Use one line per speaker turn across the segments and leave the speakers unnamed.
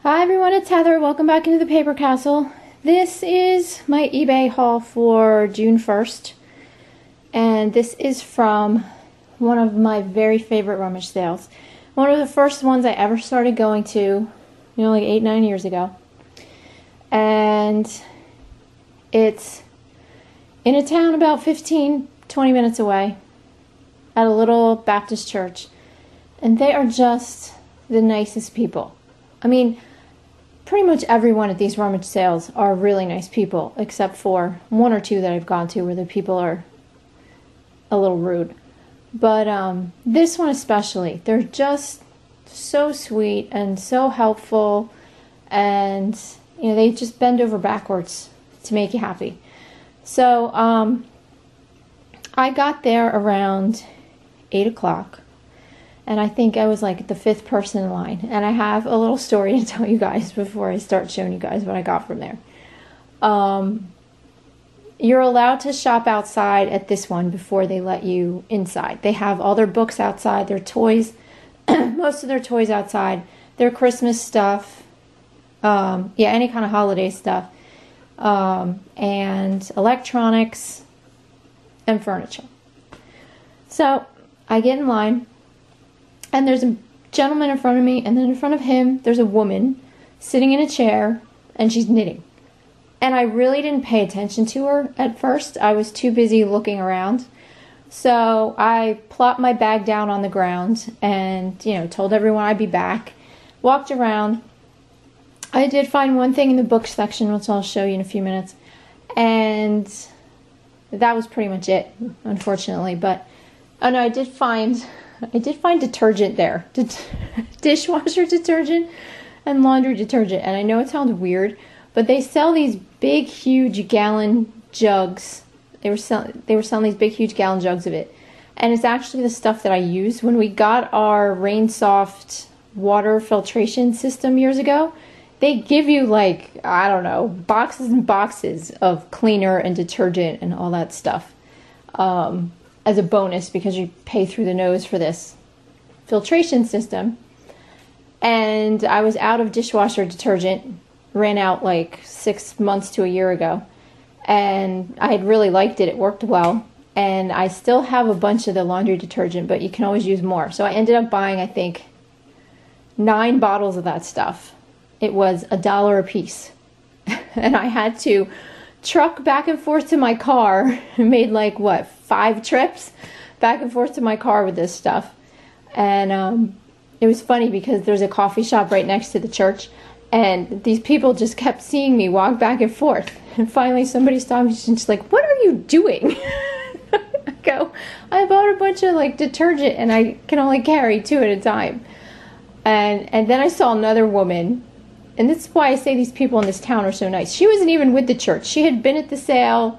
Hi everyone, it's Heather. Welcome back into the Paper Castle. This is my eBay haul for June 1st. And this is from one of my very favorite rummage sales. One of the first ones I ever started going to, like 8-9 years ago. And it's in a town about 15-20 minutes away at a little Baptist church. And they are just the nicest people. I mean, pretty much everyone at these rummage sales are really nice people, except for one or two that I've gone to where the people are a little rude. But this one especially, they're just so sweet and so helpful, and they just bend over backwards to make you happy. So I got there around 8 o'clock. And I think I was like the 5th person in line. And I have a little story to tell you guys before I start showing you guys what I got from there. You're allowed to shop outside at this one before they let you inside. They have all their books outside, their toys, most of their toys outside, their Christmas stuff, any kind of holiday stuff, and electronics and furniture. So I get in line. And there's a gentleman in front of me, and then in front of him, there's a woman sitting in a chair, and she's knitting. And I really didn't pay attention to her at first. I was too busy looking around. So I plopped my bag down on the ground and, told everyone I'd be back. Walked around. I did find one thing in the book section, which I'll show you in a few minutes. And that was pretty much it, unfortunately. But, no, I did find detergent there. Dishwasher detergent and laundry detergent. And I know it sounds weird, but they sell these big, huge gallon jugs. They were selling these big, huge gallon jugs of it. And it's actually the stuff that I use. When we got our Rain Soft water filtration system years ago, they give you boxes and boxes of cleaner and detergent and all that stuff. As a bonus, because you pay through the nose for this filtration system. And I was out of dishwasher detergent, ran out like 6 months to a year ago, and I had really liked it. It worked well, and I still have a bunch of the laundry detergent, but you can always use more. So I ended up buying, I think, 9 bottles of that stuff. It was $1 a piece. And I had to truck back and forth to my car. Made 5 trips back and forth to my car with this stuff. And it was funny because there's a coffee shop right next to the church, and these people just kept seeing me walk back and forth. And finally somebody stopped me and she's like, "What are you doing?" I go, "I bought a bunch of detergent and I can only carry 2 at a time." And then I saw another woman. And this is why I say these people in this town are so nice. She wasn't even with the church. She had been at the sale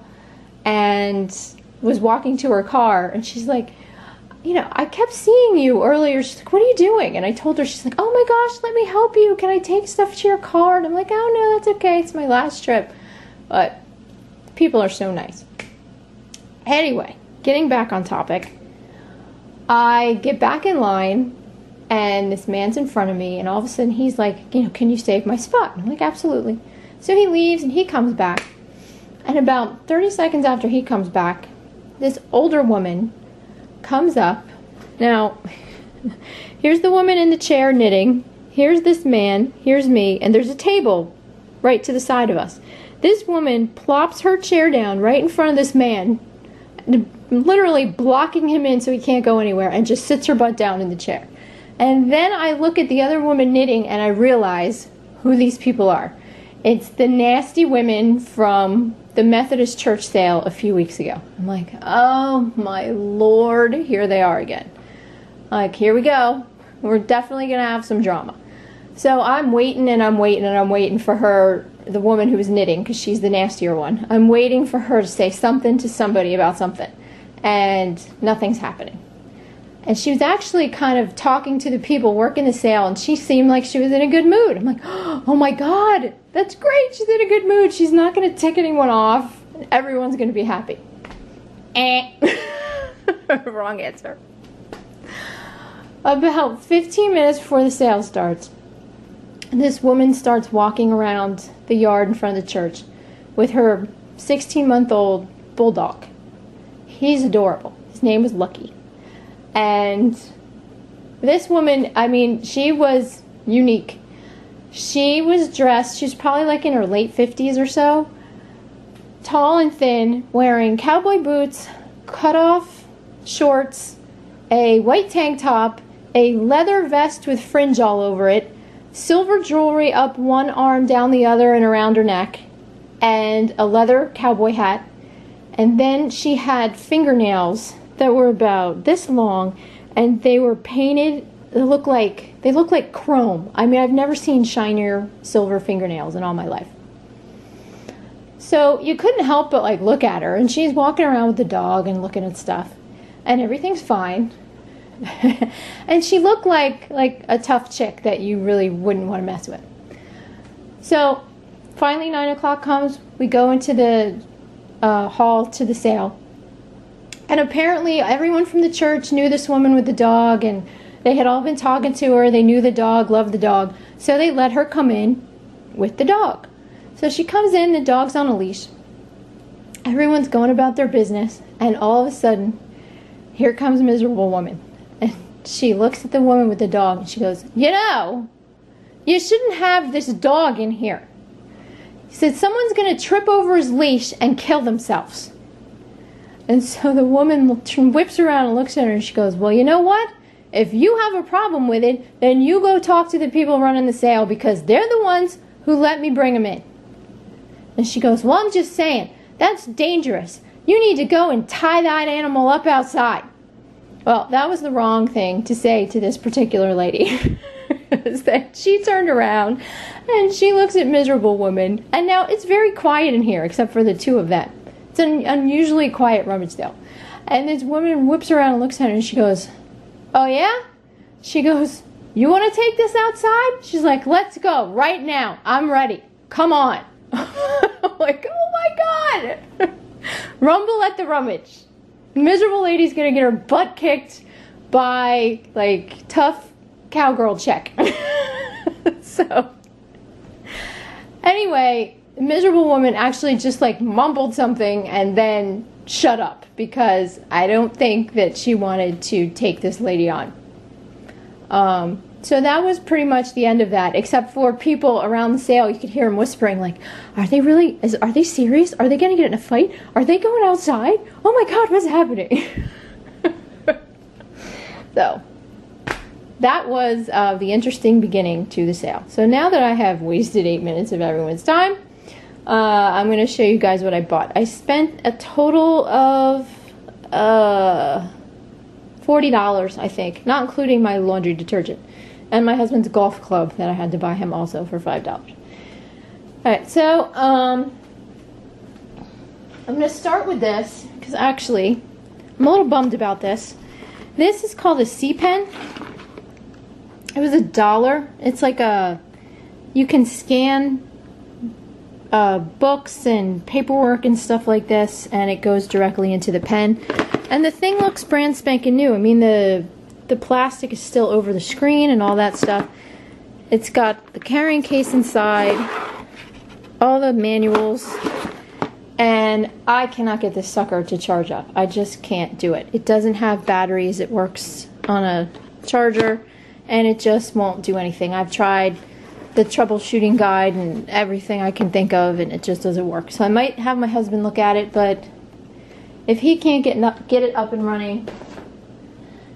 and was walking to her car. And she's like, "I kept seeing you earlier." She's like, "What are you doing?" And I told her, she's like, "Oh my gosh, let me help you. Can I take stuff to your car?" And I'm like, "Oh no, that's okay. It's my last trip." But people are so nice. Anyway, getting back on topic. I get back in line. And this man's in front of me, and all of a sudden he's like, "Can you save my spot?" And I'm like, "Absolutely." So he leaves and he comes back. And about 30 seconds after he comes back, this older woman comes up. Now, here's the woman in the chair knitting. Here's this man. Here's me. And there's a table right to the side of us. This woman plops her chair down right in front of this man, literally blocking him in so he can't go anywhere, and just sits her butt down in the chair. And then I look at the other woman knitting and I realize who these people are. It's the nasty women from the Methodist church sale a few weeks ago. I'm like, oh my Lord, here they are again. Here we go. We're definitely going to have some drama. So I'm waiting and I'm waiting and I'm waiting for her, the woman who was knitting, because she's the nastier one. I'm waiting for her to say something to somebody about something. And nothing's happening. And she was actually kind of talking to the people working the sale, and she seemed like she was in a good mood. I'm like, oh my God, that's great. She's in a good mood. She's not going to tick anyone off. Everyone's going to be happy. Wrong answer. About 15 minutes before the sale starts, And this woman starts walking around the yard in front of the church with her 16-month-old bulldog. He's adorable. His name was Lucky. And this woman, I mean, she was unique. She was dressed, she was probably like in her late 50s or so, tall and thin, wearing cowboy boots, cut-off shorts, a white tank top, a leather vest with fringe all over it, silver jewelry up one arm, down the other, and around her neck, and a leather cowboy hat. And then she had fingernails that were about this long, and they were painted. They look like chrome. I mean, I've never seen shinier silver fingernails in all my life. So you couldn't help but like look at her, and she's walking around with the dog and looking at stuff, and everything's fine. And she looked like a tough chick that you really wouldn't want to mess with. So finally 9 o'clock comes. We go into the hall to the sale. And apparently everyone from the church knew this woman with the dog, and they had all been talking to her. They knew the dog, loved the dog. So they let her come in with the dog. So she comes in, the dog's on a leash. Everyone's going about their business, and all of a sudden, here comes a miserable woman. And she looks at the woman with the dog, and she goes, "You know, you shouldn't have this dog in here." He said, "Someone's going to trip over his leash and kill themselves." And so the woman whips around and looks at her, and she goes, "Well, you know what? If you have a problem with it, then you go talk to the people running the sale, because they're the ones who let me bring them in." And she goes, "Well, I'm just saying, that's dangerous. You need to go and tie that animal up outside." Well, that was the wrong thing to say to this particular lady. Is that she turned around and she looks at miserable woman. And now it's very quiet in here except for the two of them. It's an unusually quiet rummage sale. And this woman whips around and looks at her, and she goes, "Oh yeah?" She goes, "You want to take this outside?" She's like, "Let's go right now. I'm ready. Come on." I'm like, oh my God. Rumble at the rummage. Miserable lady's gonna get her butt kicked by like tough cowgirl chick. So anyway, the miserable woman actually just like mumbled something and then shut up, because I don't think that she wanted to take this lady on. So that was pretty much the end of that, except for people around the sale. You could hear them whispering like, are they serious? Are they going to get in a fight? Are they going outside? Oh my God, what's happening? So that was the interesting beginning to the sale. So now that I have wasted 8 minutes of everyone's time, I'm going to show you guys what I bought. I spent a total of $40, I think, not including my laundry detergent. And my husband's golf club that I had to buy him also for $5. Alright, so I'm going to start with this, because actually, I'm a little bummed about this. This is called a C-Pen. It was $1. It's like you can scan books and paperwork and stuff like this, and it goes directly into the pen. And the thing looks brand spanking new. I mean, the plastic is still over the screen and all that stuff. It's got the carrying case inside, all the manuals, and I cannot get this sucker to charge up. I just can't do it. It doesn't have batteries. It works on a charger, and it just won't do anything. I've tried the troubleshooting guide and everything I can think of, and it just doesn't work. So I might have my husband look at it, but if he can't get it up and running,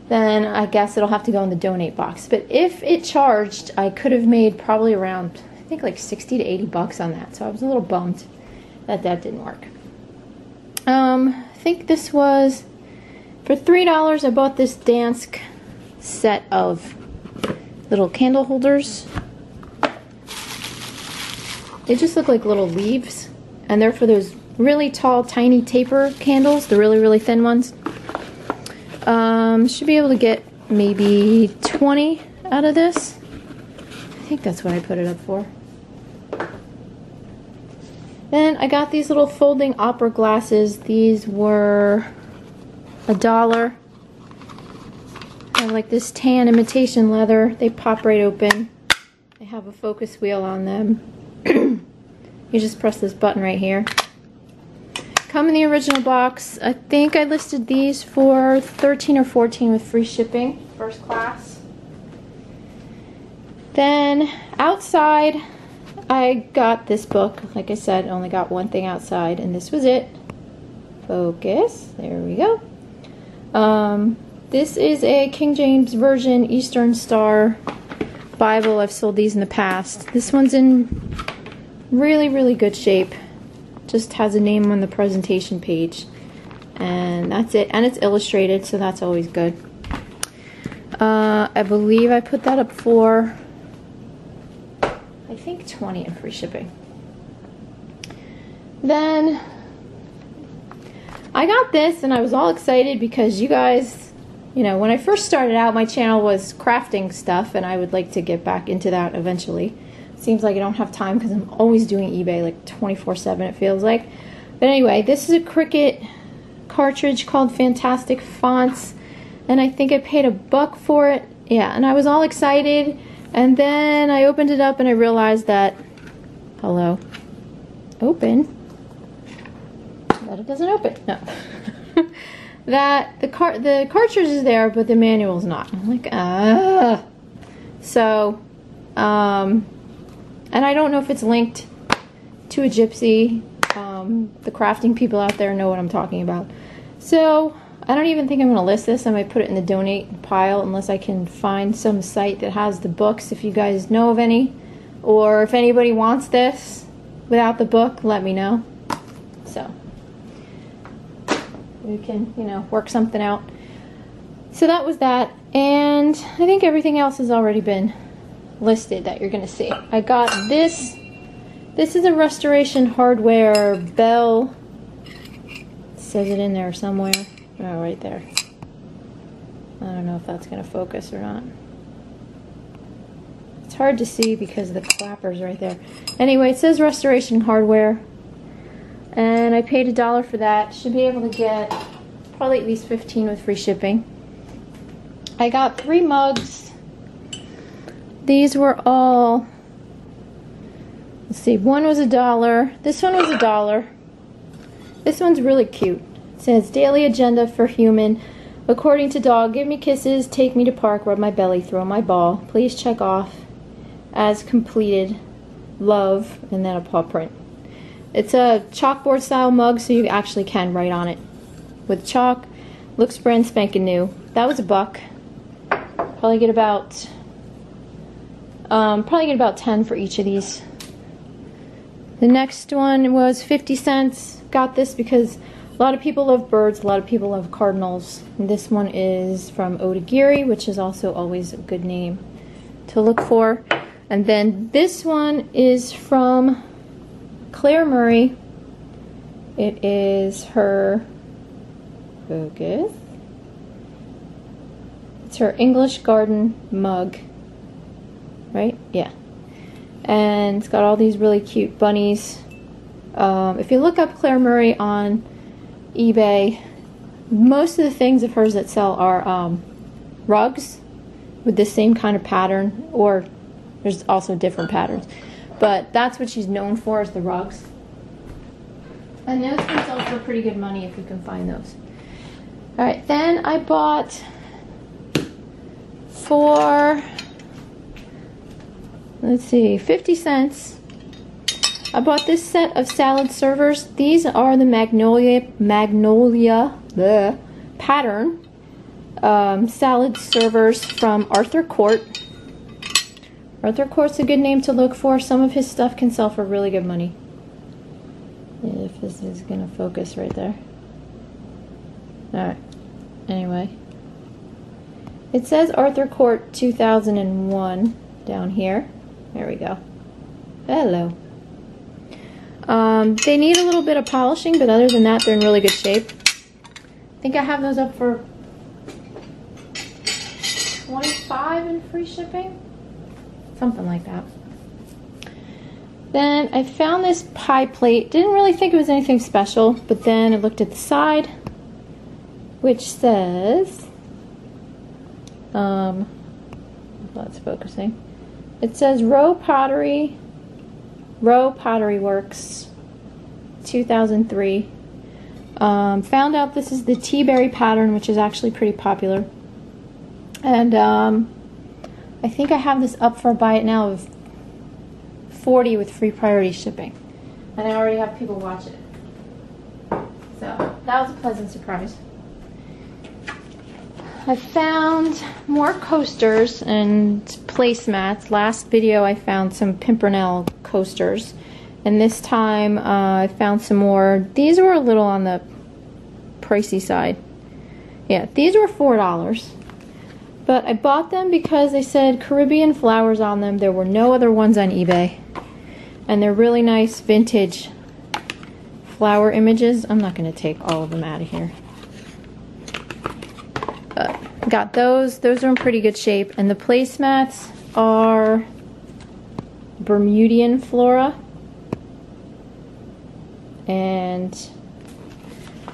then I guess it'll have to go in the donate box. But if it charged, I could have made probably around, I think like 60 to 80 bucks on that. So I was a little bummed that didn't work. I think this was, for $3, I bought this Dansk set of little candle holders. They just look like little leaves, and they're for those really tall, tiny taper candles, the really, really thin ones. Should be able to get maybe 20 out of this. I think that's what I put it up for. Then I got these little folding opera glasses. These were $1. I like this tan imitation leather. They pop right open. They have a focus wheel on them. You just press this button right here. Come in the original box. I think I listed these for $13 or $14 with free shipping, first class. Then outside, I got this book. Like I said, only got one thing outside, and this was it. Focus. There we go. This is a King James Version Eastern Star Bible. I've sold these in the past. This one's in really, really good shape. Just has a name on the presentation page. And that's it. And it's illustrated, so that's always good. I believe I put that up for, I think, $20 in free shipping. Then I got this and I was all excited because you guys, you know, when I first started out, my channel was crafting stuff and I would like to get back into that eventually. Seems like I don't have time because I'm always doing eBay like 24/7 it feels like. But anyway, this is a Cricut cartridge called Fantastic Fonts and I think I paid $1 for it. Yeah, and I was all excited and then I opened it up and I realized that, hello, open, that it doesn't open, no. That the cartridge is there but the manual's not. I'm like, ah. So, and I don't know if it's linked to a Gypsy. The crafting people out there know what I'm talking about. So I don't even think I'm going to list this. I might put it in the donate pile unless I can find some site that has the books, if you guys know of any. Or if anybody wants this without the book, let me know. So we can, you know, work something out. So that was that. And I think everything else has already been listed that you're going to see. I got this. This is a Restoration Hardware bell. It says it in there somewhere. Oh, right there. I don't know if that's going to focus or not. It's hard to see because the clapper's right there. Anyway, it says Restoration Hardware. And I paid $1 for that. Should be able to get probably at least 15 with free shipping. I got 3 mugs. These were all, let's see, one was $1. This one was $1. This one's really cute. It says, Daily Agenda for Human. According to dog, give me kisses, take me to park, rub my belly, throw my ball. Please check off as completed. Love, and then a paw print. It's a chalkboard style mug, so you actually can write on it with chalk. Looks brand spanking new. That was $1. Probably get about 10 for each of these. The next one was 50 cents. Got this because a lot of people love birds, a lot of people love cardinals. And this one is from Otagiri, which is also always a good name to look for. And then this one is from Claire Murray. It is her, focus, it's her English garden mug, right? Yeah. And it's got all these really cute bunnies. If you look up Claire Murray on eBay, most of the things of hers that sell are rugs with the same kind of pattern, or there's also different patterns. But that's what she's known for, is the rugs. And those can sell for pretty good money if you can find those. Alright, then I bought for, let's see, 50 cents. I bought this set of salad servers. These are the Magnolia pattern salad servers from Arthur Court. Arthur Court's a good name to look for. Some of his stuff can sell for really good money. If this is going to focus right there. Alright, anyway. It says Arthur Court 2001 down here. There we go. Hello. They need a little bit of polishing, but other than that, they're in really good shape. I think I have those up for $25 in free shipping. Something like that. Then I found this pie plate. Didn't really think it was anything special, but then I looked at the side, which says, that's focusing. It says Row Pottery Works, 2003. Found out this is the tea berry pattern, which is actually pretty popular. And I think I have this up for a buy it now of $40 with free priority shipping. And I already have people watch it. So that was a pleasant surprise. I found more coasters and placemats. Last video I found some Pimpernel coasters. And this time I found some more. These were a little on the pricey side. Yeah, these were $4. But I bought them because they said Caribbean flowers on them. There were no other ones on eBay. And they're really nice vintage flower images. I'm not going to take all of them out of here. But got those. Those are in pretty good shape. And the placemats are Bermudian Flora. And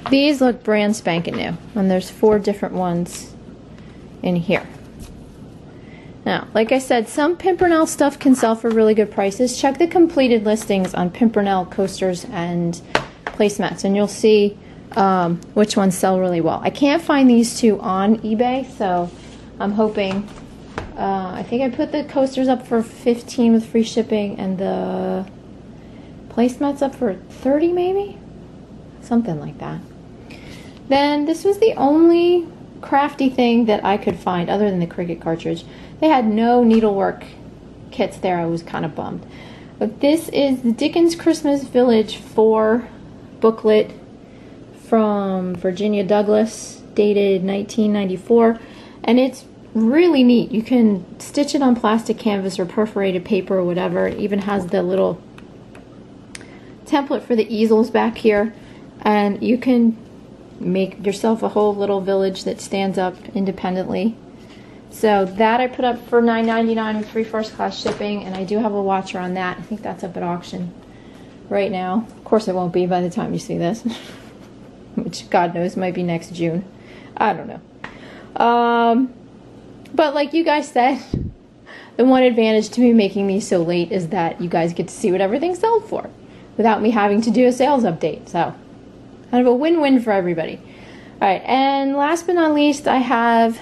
these look brand spanking new. And there's 4 different ones in here. Now, like I said, some Pimpernel stuff can sell for really good prices. Check the completed listings on Pimpernel coasters and placemats, and you'll see which ones sell really well. I can't find these two on eBay, so I'm hoping. I think I put the coasters up for $15 with free shipping, and the placemats up for $30 maybe? Something like that. Then this was the only crafty thing that I could find other than the Cricut cartridge. They had no needlework kits there. I was kind of bummed. But this is the Dickens Christmas Village 4 booklet from Virginia Douglas, dated 1994, and it's really neat. You can stitch it on plastic canvas or perforated paper or whatever. It even has the little template for the easels back here, and you can make yourself a whole little village that stands up independently. So that I put up for $9.99 with free first class shipping, and I do have a watcher on that. I think that's up at auction right now. Of course it won't be by the time you see this, which God knows might be next June. I don't know. But like you guys said, the one advantage to me making these so late is that you guys get to see what everything's sold for without me having to do a sales update. So kind of a win-win for everybody. Alright, and last but not least, I have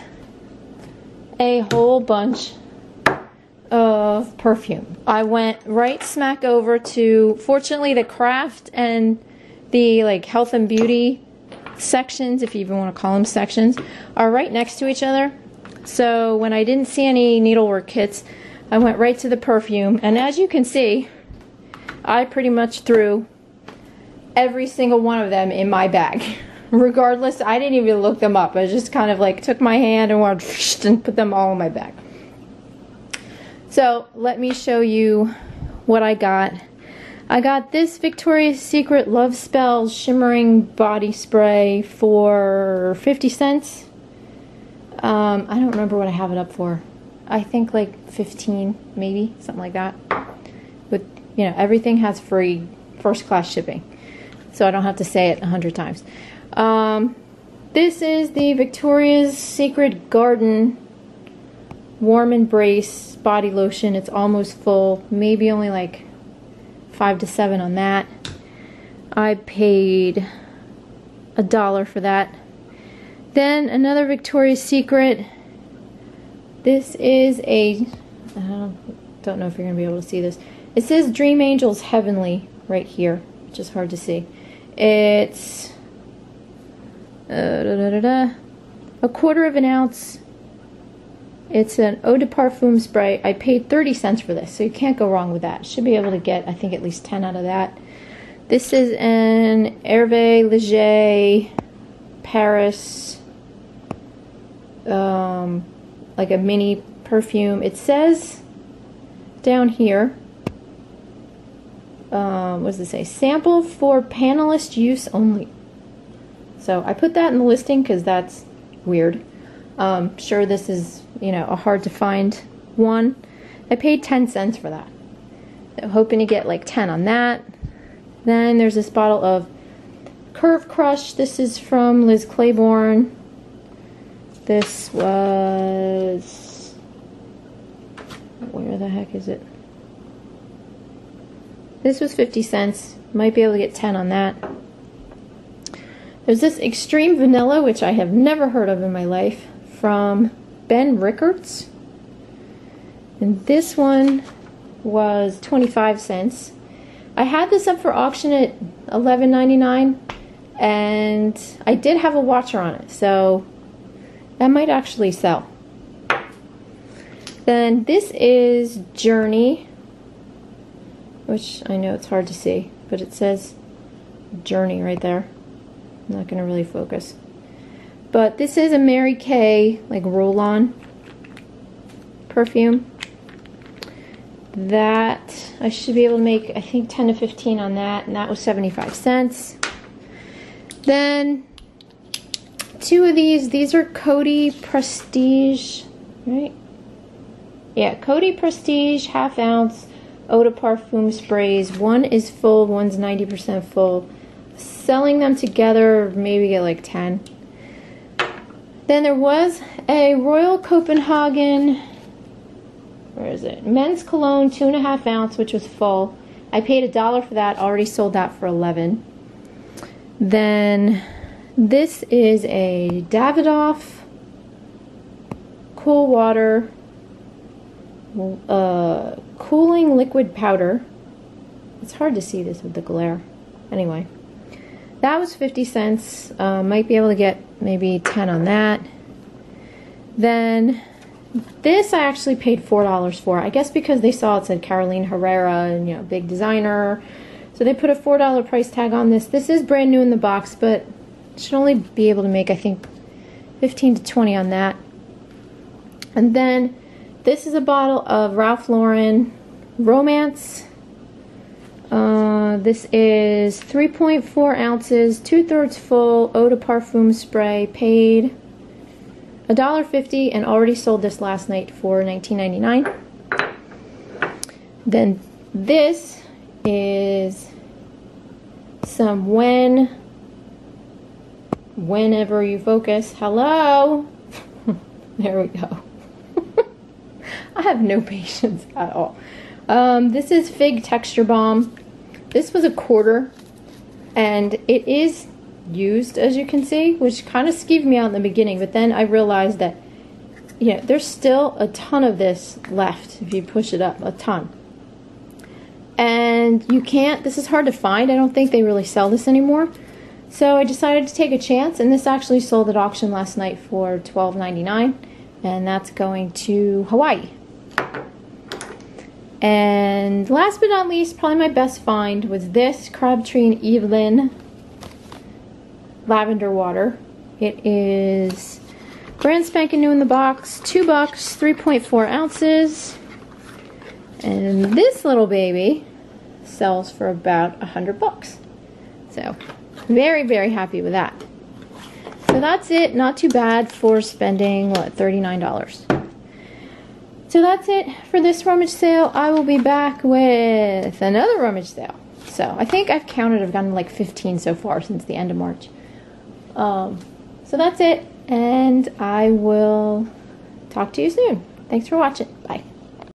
a whole bunch of perfume. I went right smack over to, fortunately, the craft and the like health and beauty sections, if you even want to call them sections, are right next to each other. So when I didn't see any needlework kits, I went right to the perfume, and as you can see, I pretty much threw every single one of them in my bag. Regardless, I didn't even look them up. I just kind of like took my hand and went and put them all in my bag. So let me show you what I got. I got this Victoria's Secret Love Spell Shimmering Body Spray for 50 cents. I don't remember what I have it up for. I think like 15 maybe, something like that. With, you know, everything has free first class shipping, so I don't have to say it 100 times. This is the Victoria's Secret Garden Warm Embrace Body Lotion. It's almost full, maybe only like 5 to 7 on that. I paid $1 for that. Then another Victoria's Secret. This is a, I don't know if you're going to be able to see this. It says Dream Angels Heavenly right here, which is hard to see. It's a 1/4 of an ounce. It's an eau de parfum spray. I paid 30 cents for this, so you can't go wrong with that. Should be able to get, I think, at least 10 out of that. This is an Hervé Leger Paris, like a mini perfume. It says down here, what does it say? Sample for panelist use only. So I put that in the listing because that's weird. Sure, this is, you know, a hard to find one. I paid 10 cents for that. So hoping to get like 10 on that. Then there's this bottle of Curve Crush. This is from Liz Claiborne. This was Where the heck is it? This was 50 cents. Might be able to get 10 on that. There's this Extreme Vanilla, which I have never heard of in my life, from Ben Rickards. And this one was 25 cents. I had this up for auction at $11.99, and I did have a watcher on it, so that might actually sell. Then this is Journey, which I know it's hard to see, but it says Journey right there. I'm not going to really focus. But this is a Mary Kay, like, roll-on perfume. That, I should be able to make, I think, 10 to 15 on that, and that was 75 cents. Then, two of these are Coty Prestige, right? Yeah, Coty Prestige, half ounce, eau de parfum sprays. One is full, one's 90% full. Selling them together, maybe get like 10. Then there was a Royal Copenhagen, where is it? Men's cologne, 2.5 ounce, which was full. I paid $1 for that, already sold that for 11. Then this is a Davidoff Cool Water cooling liquid powder. It's hard to see this with the glare. Anyway, that was 50 cents. Might be able to get maybe 10 on that. Then this I actually paid $4 for. I guess because they saw it said Caroline Herrera and, you know, big designer. So they put a $4 price tag on this. This is brand new in the box, but should only be able to make, I think, 15 to 20 on that. And then this is a bottle of Ralph Lauren Romance. This is 3.4 ounces, 2/3 full, eau de parfum spray. Paid $1.50 and already sold this last night for $19.99. Then this is some Whenever You Focus. Hello. There we go. I have no patience at all. This is Fig Texture Balm. This was $1.25, and it is used, as you can see, which kind of skeeved me out in the beginning, but then I realized that, you know, there's still a ton of this left if you push it up, a ton. And you can't, this is hard to find. I don't think they really sell this anymore. So I decided to take a chance, and this actually sold at auction last night for $12.99, and that's going to Hawaii. And last but not least, probably my best find was this Crabtree and Evelyn lavender water. It is brand spanking new in the box, $2, 3.4 ounces. And this little baby sells for about $100. So very, very happy with that. So that's it. Not too bad for spending, what, $39. So that's it for this rummage sale. I will be back with another rummage sale. So I think I've counted, I've gotten like 15 so far since the end of March. So that's it, and I will talk to you soon. Thanks for watching. Bye.